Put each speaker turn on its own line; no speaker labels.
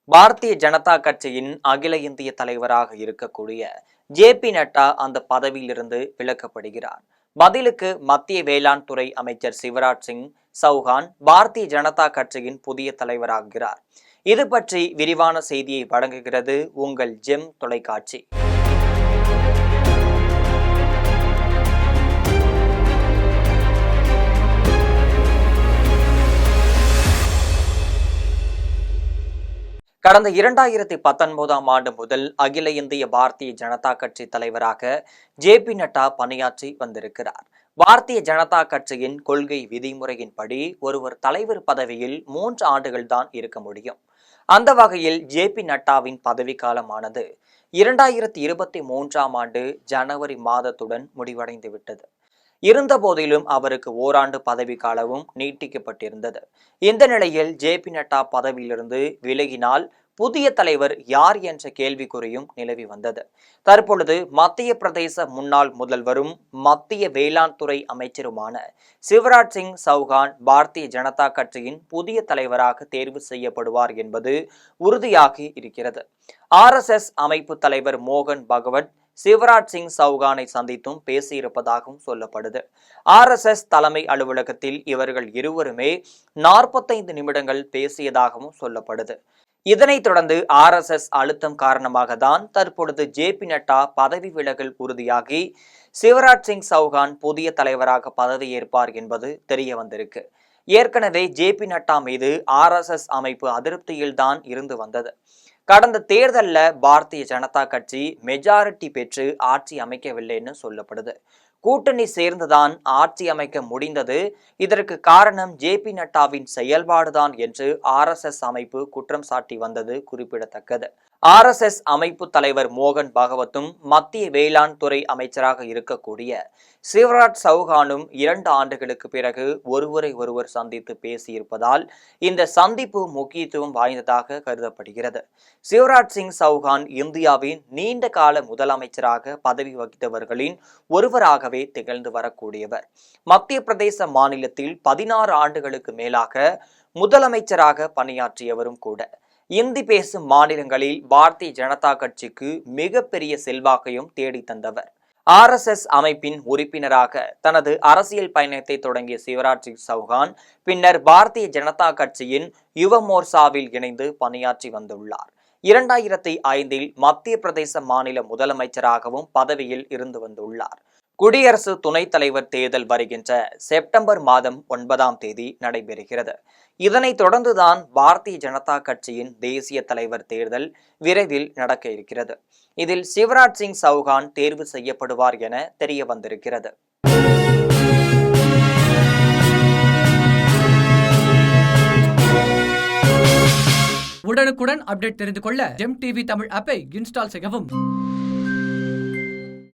பாரதிய ஜனதா கட்சியின் அகில இந்திய தலைவராக இருக்கக்கூடிய ஜே.பி. நட்டா அந்த பதவியிலிருந்து விலக்கப்படுகிறார். பதிலுக்கு மத்திய வேளாண் துறை அமைச்சர் சிவராஜ் சிங் சௌஹான் பாரதிய ஜனதா கட்சியின் புதிய தலைவராகிறார். இது பற்றி விரிவான செய்தியை வழங்குகிறது உங்கள் ஜெம் தொலைக்காட்சி. கடந்த 2019ஆம் ஆண்டு முதல் அகில இந்திய பாரதிய ஜனதா கட்சி தலைவராக ஜே.பி. நட்டா பணியாற்றி வந்திருக்கிறார். பாரதிய ஜனதா கட்சியின் கொள்கை விதிமுறையின்படி ஒருவர் தலைவர் பதவியில் 3 ஆண்டுகள் தான் இருக்க முடியும். அந்த வகையில் ஜே.பி. நட்டாவின் பதவிக்காலமானது 2023ஆம் ஆண்டு ஜனவரி மாதத்துடன் முடிவடைந்துவிட்டது. இருந்த போதிலும் அவருக்கு ஓராண்டு பதவி காலமும் நீட்டிக்கப்பட்டிருந்தது. இந்த நிலையில் ஜே.பி. நட்டா பதவியிலிருந்து விலகினால் புதிய தலைவர் யார் என்ற கேள்விக்குறியும் நிலவி வந்தது. தற்பொழுது மத்திய பிரதேச முன்னாள் முதல்வரும் மத்திய வேளாண் துறை அமைச்சருமான சிவராஜ் சிங் சௌஹான் பாரதிய ஜனதா கட்சியின் புதிய தலைவராக தேர்வு செய்யப்படுவார் என்பது உறுதியாகி இருக்கிறது. RSS அமைப்பு தலைவர் மோகன் பகவத் சிவராஜ் சிங் சௌஹானை சந்தித்தும் பேசியிருப்பதாகவும் சொல்லப்படுது. RSS தலைமை அலுவலகத்தில் இவர்கள் இருவருமே 45 நிமிடங்கள் பேசியதாகவும் சொல்லப்படுது. இதனைத் தொடர்ந்து RSS அழுத்தம் காரணமாக தான் தற்பொழுது ஜே.பி. நட்டா பதவி விலகல் உறுதியாகி சிவராஜ் சிங் சௌஹான் புதிய தலைவராக பதவியேற்பார் என்பது தெரிய வந்திருக்கு. ஏற்கனவே ஜே.பி. நட்டா மீது RSS அமைப்பு அதிருப்தியில்தான் இருந்து வந்தது. கடந்த தேர்தலில் பாரதிய ஜனதா கட்சி மெஜாரிட்டி பெற்று ஆட்சி அமைக்கவில்லைன்னு சொல்லப்படுது. கூட்டணி சேர்ந்துதான் ஆட்சி அமைக்க முடிந்தது. இதற்கு காரணம் ஜே.பி. நட்டாவின் செயல்பாடுதான் என்று RSS அமைப்பு குற்றம் சாட்டி வந்தது குறிப்பிடத்தக்கது. RSS அமைப்பு தலைவர் மோகன் பகவத்தும் மத்திய வேளாண் துறை அமைச்சராக இருக்கக்கூடிய சிவராஜ் சௌஹானும் 2 ஆண்டுகளுக்கு பிறகு ஒருவரை ஒருவர் சந்தித்து பேசியிருப்பதால் இந்த சந்திப்பு முக்கியத்துவம் வாய்ந்ததாக கருதப்படுகிறது. சிவராஜ் சிங் சௌஹான் இந்தியாவின் நீண்ட கால முதலமைச்சராக பதவி வகித்தவர்களின் ஒருவராகவே திகழ்ந்து வரக்கூடியவர். மத்திய பிரதேச மாநிலத்தில் 16 ஆண்டுகளுக்கு மேலாக முதலமைச்சராக பணியாற்றியவரும் கூட. இந்தி பேசும் மாநிலங்களில் பாரதிய ஜனதா கட்சிக்கு மிகப்பெரிய செல்வாக்கையும் தேடி தந்தவர். RSS அமைப்பின் உறுப்பினராக தனது அரசியல் பயணத்தை தொடங்கிய சிவராஜ் சிங் சௌஹான் பின்னர் பாரதிய ஜனதா கட்சியின் யுவ மோர்ச்சாவில் இணைந்து பணியாற்றி வந்துள்ளார். 2005இல் மத்திய பிரதேச மாநில முதலமைச்சராகவும் பதவியில் இருந்து வந்துள்ளார். குடியரசு துணைத் தலைவர் தேர்தல் வருகின்ற செப்டம்பர் மாதம் 9ஆம் தேதி நடைபெறுகிறது. இதனைத் தொடர்ந்துதான் பாரதிய ஜனதா கட்சியின் தேசிய தலைவர் தேர்தல் விரைவில் நடக்க இருக்கிறது. இதில் சிவராஜ் சிங் சௌஹான் தேர்வு செய்யப்படுவார் என தெரிய வந்திருக்கிறது.
உடனுக்குடன் அப்டேட் தெரிந்து கொள்ள ஜெம் டிவி தமிழ் ஆப்பை இன்ஸ்டால் செய்யவும்.